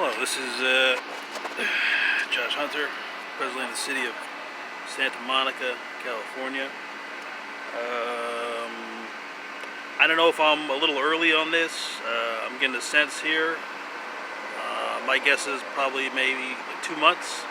Hello, this is Josh Hunter, president of the city of Santa Monica, California. I don't know if I'm a little early on this. I'm getting a sense here. My guess is probably maybe 2 months,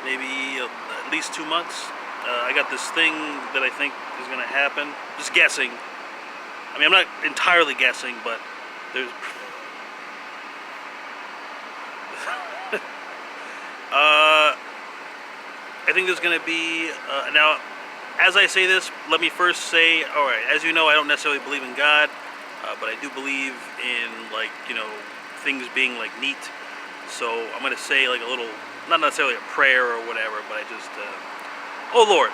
maybe at least 2 months. I got this thing that I think is going to happen. Just guessing. I mean, I'm not entirely guessing, but there's... I think there's going to be, now, as I say this, let me first say, alright, as you know, I don't necessarily believe in God, but I do believe in, like, you know, things being, like, neat. So I'm going to say, like, a little, not necessarily a prayer or whatever, but I just, oh Lord,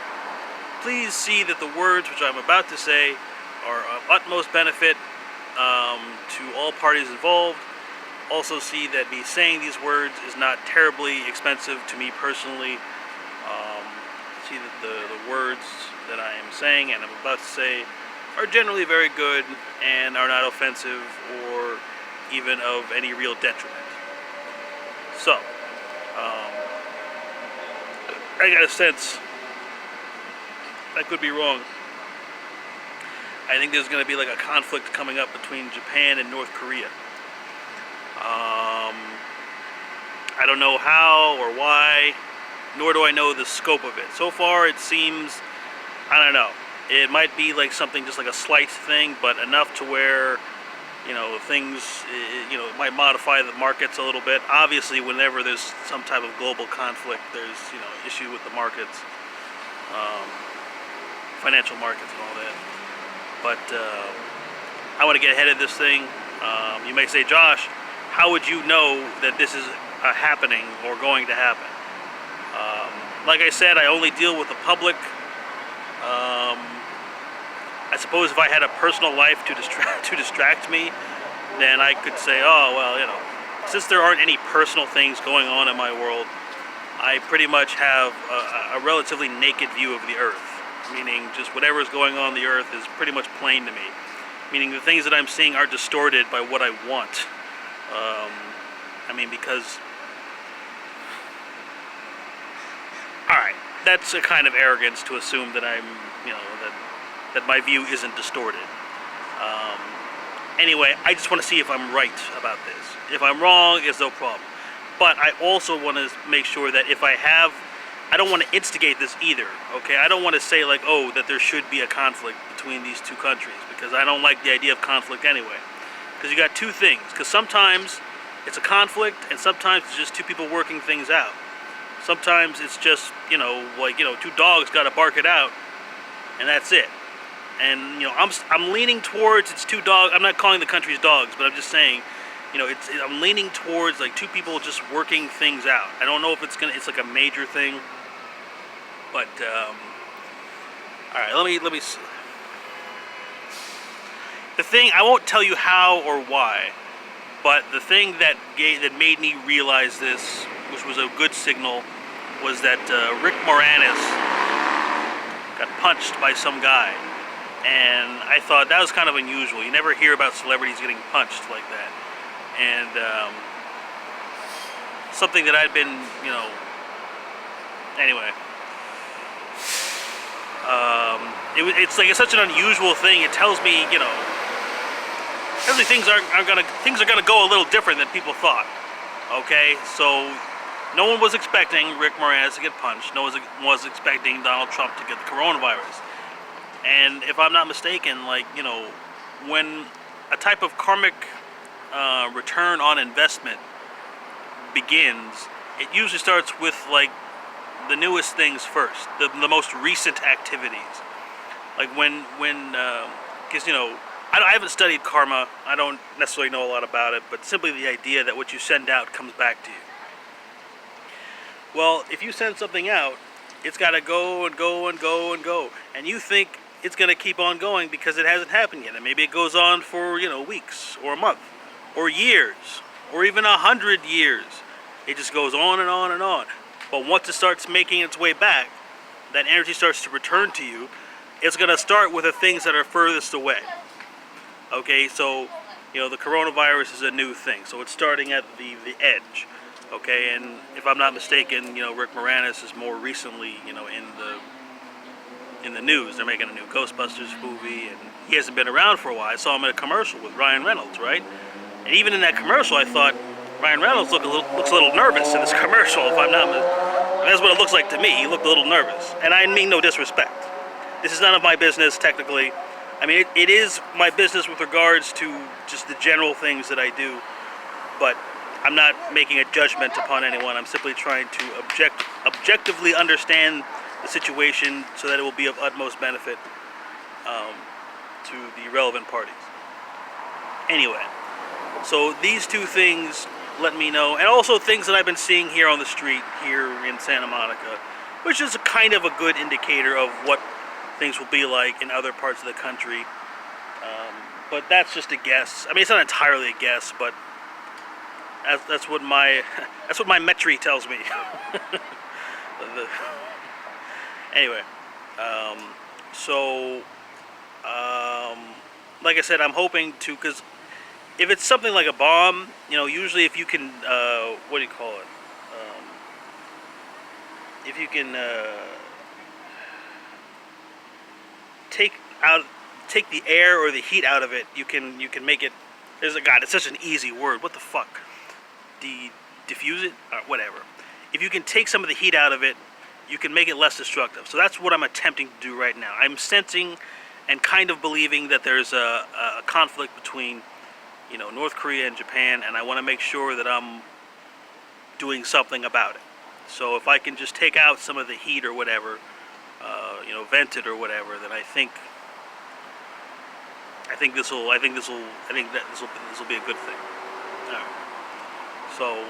please see that the words which I'm about to say are of utmost benefit to all parties involved. Also see that me saying these words is not terribly expensive to me personally. See that the words that I am saying and I'm about to say are generally very good and are not offensive or even of any real detriment. So, I got a sense, I could be wrong, I think there's going to be like a conflict coming up between Japan and North Korea. I don't know how or why, nor do I know the scope of it. So far it seems, I don't know, it might be like something just like a slight thing, but enough to where, you know, things, you know, it might modify the markets a little bit. Obviously, whenever there's some type of global conflict, there's, you know, issue with the markets, financial markets and all that. But I want to get ahead of this thing. You may say, Josh, how would you know that this is happening or going to happen? Like I said, I only deal with the public. I suppose if I had a personal life to distract me, then I could say, oh, well, you know, since there aren't any personal things going on in my world, I pretty much have a relatively naked view of the earth. Meaning just whatever is going on the earth is pretty much plain to me. Meaning the things that I'm seeing are distorted by what I want. I mean, because... Alright, that's a kind of arrogance to assume that I'm, you know, that my view isn't distorted. Anyway, I just want to see if I'm right about this. If I'm wrong, it's no problem. But I also want to make sure that if I have... I don't want to instigate this either, okay? I don't want to say, like, oh, that there should be a conflict between these two countries, because I don't like the idea of conflict anyway. Because you got two things. Because sometimes it's a conflict, and sometimes it's just two people working things out. Sometimes it's just, you know, like, you know, two dogs got to bark it out, and that's it. And, you know, I'm leaning towards it's two dogs. I'm not calling the countries dogs, but I'm just saying, you know, I'm leaning towards, like, two people just working things out. I don't know if it's like a major thing. But, all right, let me. The thing, I won't tell you how or why, but the thing that made me realize this, which was a good signal, was that Rick Moranis got punched by some guy. And I thought that was kind of unusual. You never hear about celebrities getting punched like that. And something that I'd been, you know, anyway. It's like it's such an unusual thing. It tells me, you know, things are gonna go a little different than people thought. Okay, so no one was expecting Rick Moranis to get punched. No one was expecting Donald Trump to get the coronavirus. And if I'm not mistaken, like, you know, when a type of karmic return on investment begins, it usually starts with, like, the newest things first, the most recent activities. Like because, you know, I haven't studied karma, I don't necessarily know a lot about it, but simply the idea that what you send out comes back to you. Well, if you send something out, it's got to go and go and go and go, and you think it's going to keep on going because it hasn't happened yet, and maybe it goes on for, you know, weeks, or a month, or years, or even 100 years. It just goes on and on and on. But once it starts making its way back, that energy starts to return to you. It's going to start with the things that are furthest away. Okay, so, you know, the coronavirus is a new thing, so it's starting at the edge, okay? And if I'm not mistaken, you know, Rick Moranis is more recently, you know, in the news. They're making a new Ghostbusters movie, and he hasn't been around for a while. I saw him in a commercial with Ryan Reynolds, right? And even in that commercial, I thought Ryan Reynolds looks a little nervous in this commercial. If I'm not, that's what it looks like to me. He looked a little nervous, and I mean no disrespect. This is none of my business, technically. I mean, it is my business with regards to just the general things that I do, but I'm not making a judgment upon anyone. I'm simply trying to objectively understand the situation so that it will be of utmost benefit to the relevant parties. Anyway, so these two things let me know, and also things that I've been seeing here on the street here in Santa Monica, which is a kind of a good indicator of what things will be like in other parts of the country. But that's just a guess. I mean, it's not entirely a guess, but that's what my Metri tells me. Anyway, like I said, I'm hoping to, because if it's something like a bomb, you know, usually if you can, what do you call it? If you can take the air or the heat out of it, you can make it. God, it's such an easy word. What the fuck? Diffuse it? Whatever. If you can take some of the heat out of it, you can make it less destructive. So that's what I'm attempting to do right now. I'm sensing and kind of believing that there's a conflict between, you know, North Korea and Japan, and I want to make sure that I'm doing something about it. So if I can just take out some of the heat or whatever, you know, vent it or whatever, then I think this will be a good thing. All right. So.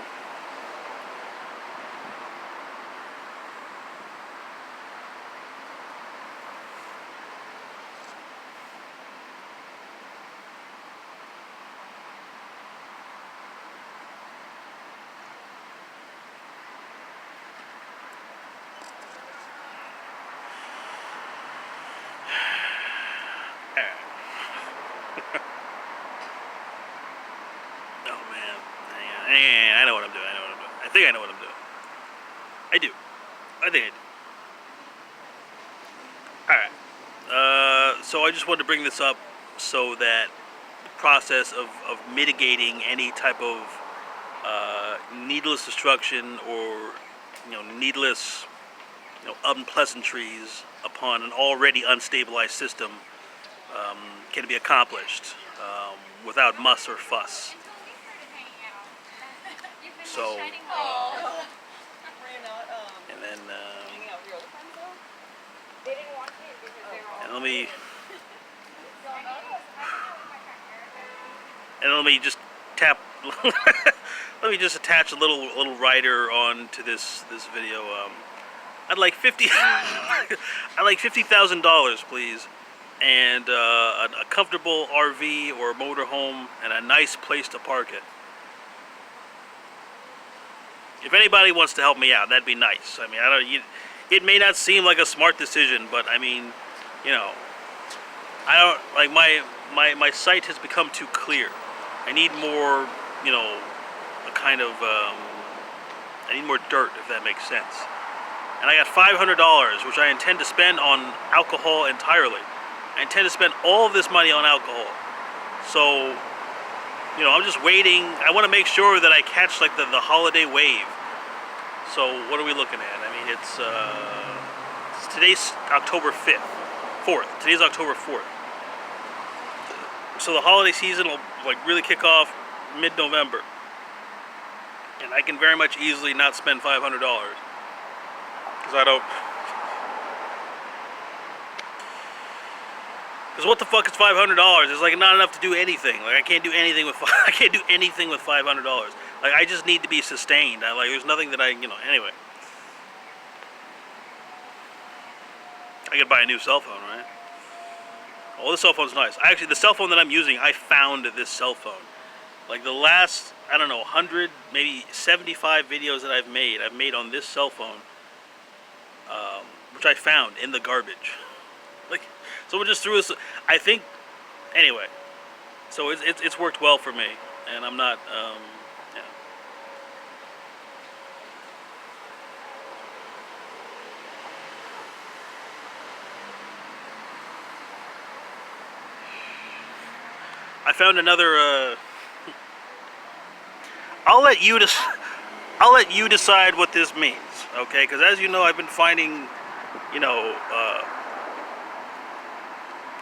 Oh man, I know what I'm doing. I think I know what I'm doing. I do. I think I do. All right. So I just wanted to bring this up so that the process of mitigating any type of needless destruction or, you know, needless, you know, unpleasantries upon an already unstabilized system can be accomplished without muss or fuss. So, and then, and let me just tap. Let me just attach a little writer on to this video. I'd like $50,000, please, and a comfortable RV or motorhome and a nice place to park it. If anybody wants to help me out, that'd be nice. I mean, it may not seem like a smart decision, but I mean, you know, I don't like my sight has become too clear. I need more, you know, a kind of I need more dirt, if that makes sense. And I got $500, which I intend to spend on alcohol entirely. I intend to spend all of this money on alcohol. So, you know, I'm just waiting. I want to make sure that I catch like the holiday wave. So what are we looking at? I mean, it's today's October 4th. Today's October 4th. So the holiday season will like really kick off mid-November. And I can very much easily not spend $500. Because I don't. Because what the fuck is $500? It's like not enough to do anything. Like I can't do anything with $500. Like I just need to be sustained. There's nothing that anyway. I could buy a new cell phone, right? Oh, this cell phone's nice. Actually, the cell phone that I'm using, I found this cell phone. Like the last, I don't know, 100, maybe 75 videos that I've made on this cell phone, which I found in the garbage. Like, someone just threw this. I think, anyway, So it's worked well for me, and I'm not. Yeah. I found another. I'll let you I'll let you decide what this means, okay? Because as you know, I've been finding, you know,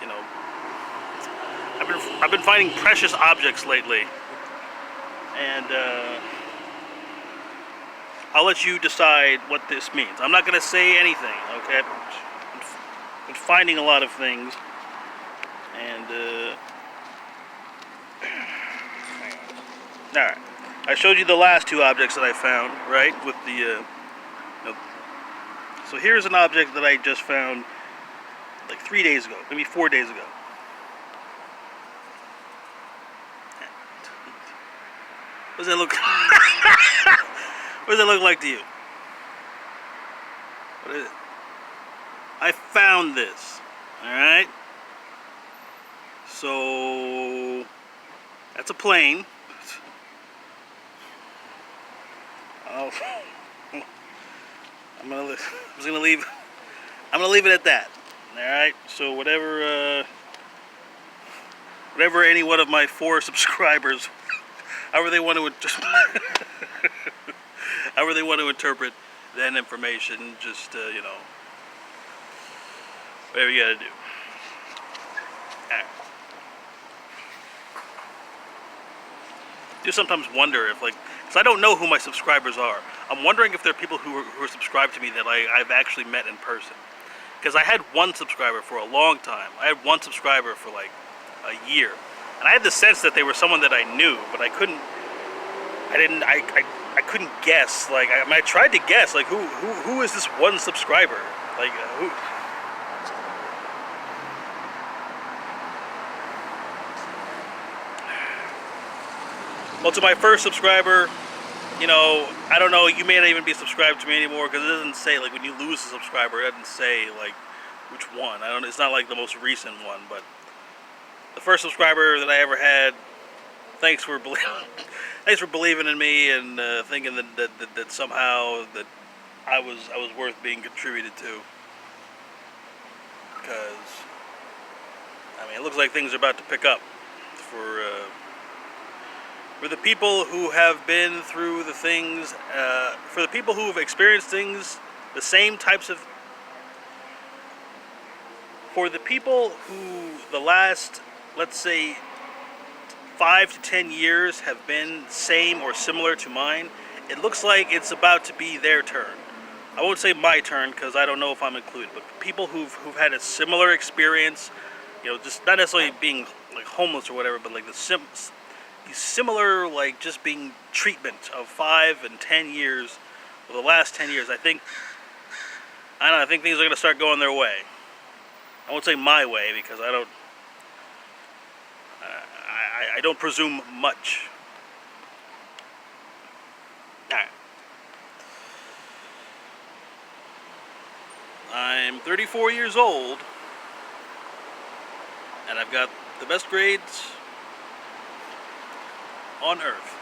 you know, I've been finding precious objects lately, and I'll let you decide what this means. I'm not gonna say anything, okay? I've been finding a lot of things, and all right. I showed you the last two objects that I found, right? With the, so here's an object that I just found like 3 days ago, maybe 4 days ago. What does that look? What does that look like to you? What is it? I found this. All right. So that's a plane. Oh, I'm just gonna leave. I'm gonna leave it at that. All right. So whatever any one of my 4 subscribers, however they want to however they want to interpret that information, just you know, whatever you gotta do. All right. I do sometimes wonder if, like, because I don't know who my subscribers are. I'm wondering if there are people who are subscribed to me that I've actually met in person. Because I had one subscriber for a long time. I had one subscriber for like a year, and I had the sense that they were someone that I knew, but I couldn't guess. Like, I tried to guess, like, who is this one subscriber? Like, who? Well, to my first subscriber, you know, I don't know, you may not even be subscribed to me anymore, because it doesn't say, like, when you lose a subscriber, it doesn't say, like, which one. I don't. It's not like the most recent one, but the first subscriber that I ever had, thanks for believing in me and thinking that somehow that I was worth being contributed to. Because I mean, it looks like things are about to pick up for the people who have been through the things, for the people who have experienced things, the same types of. For the people who the last, let's say, 5 to 10 years have been same or similar to mine, it looks like it's about to be their turn. I won't say my turn, because I don't know if I'm included, but people who've had a similar experience, you know, just not necessarily being like homeless or whatever, but like the similar, like, just being treatment of 5 and 10 years, or the last 10 years. I don't know, I think things are going to start going their way. I won't say my way, because I don't presume much. Alright. I'm 34 years old, and I've got the best grades on Earth.